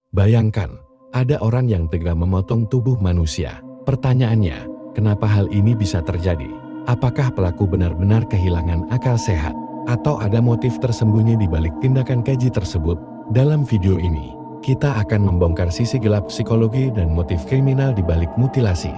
Bayangkan, ada orang yang tega memotong tubuh manusia. Pertanyaannya, kenapa hal ini bisa terjadi? Apakah pelaku benar-benar kehilangan akal sehat? Atau ada motif tersembunyi di balik tindakan keji tersebut? Dalam video ini, kita akan membongkar sisi gelap psikologi dan motif kriminal di balik mutilasi.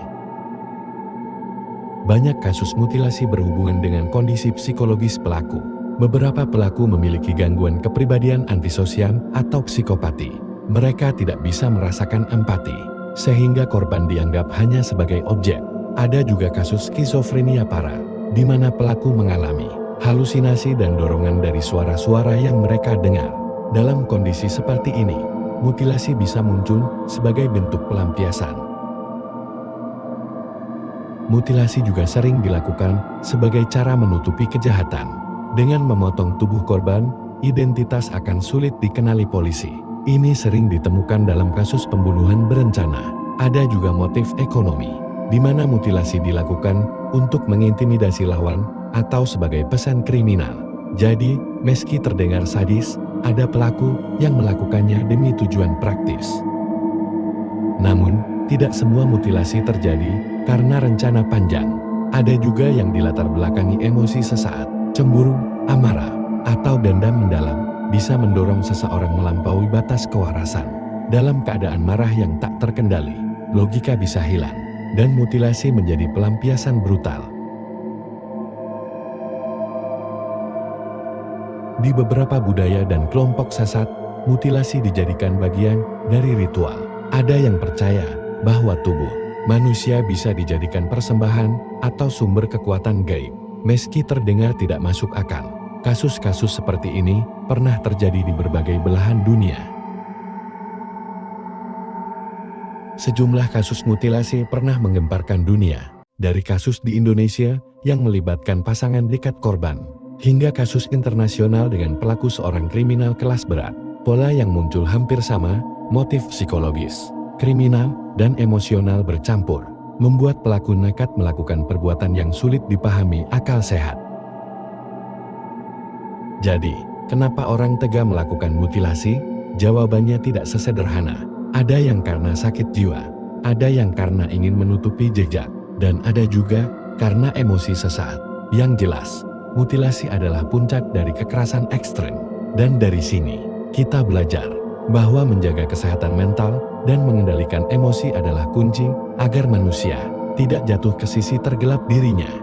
Banyak kasus mutilasi berhubungan dengan kondisi psikologis pelaku. Beberapa pelaku memiliki gangguan kepribadian antisosial atau psikopati. Mereka tidak bisa merasakan empati, sehingga korban dianggap hanya sebagai objek. Ada juga kasus skizofrenia parah, di mana pelaku mengalami halusinasi dan dorongan dari suara-suara yang mereka dengar. Dalam kondisi seperti ini, mutilasi bisa muncul sebagai bentuk pelampiasan. Mutilasi juga sering dilakukan sebagai cara menutupi kejahatan. Dengan memotong tubuh korban, identitas akan sulit dikenali polisi. Ini sering ditemukan dalam kasus pembunuhan berencana. Ada juga motif ekonomi, di mana mutilasi dilakukan untuk mengintimidasi lawan atau sebagai pesan kriminal. Jadi, meski terdengar sadis, ada pelaku yang melakukannya demi tujuan praktis. Namun, tidak semua mutilasi terjadi karena rencana panjang. Ada juga yang dilatar belakangi emosi sesaat, cemburu, amarah, atau dendam mendalam bisa mendorong seseorang melampaui batas kewarasan. Dalam keadaan marah yang tak terkendali, logika bisa hilang, dan mutilasi menjadi pelampiasan brutal. Di beberapa budaya dan kelompok sesat, mutilasi dijadikan bagian dari ritual. Ada yang percaya bahwa tubuh manusia bisa dijadikan persembahan atau sumber kekuatan gaib. Meski terdengar tidak masuk akal, kasus-kasus seperti ini pernah terjadi di berbagai belahan dunia. Sejumlah kasus mutilasi pernah menggemparkan dunia, dari kasus di Indonesia yang melibatkan pasangan dekat korban, hingga kasus internasional dengan pelaku seorang kriminal kelas berat. Pola yang muncul hampir sama, motif psikologis, kriminal, dan emosional bercampur, membuat pelaku nekat melakukan perbuatan yang sulit dipahami akal sehat. Jadi, kenapa orang tega melakukan mutilasi? Jawabannya tidak sesederhana. Ada yang karena sakit jiwa, ada yang karena ingin menutupi jejak, dan ada juga karena emosi sesaat. Yang jelas, mutilasi adalah puncak dari kekerasan ekstrem. Dan dari sini, kita belajar bahwa menjaga kesehatan mental dan mengendalikan emosi adalah kunci agar manusia tidak jatuh ke sisi tergelap dirinya.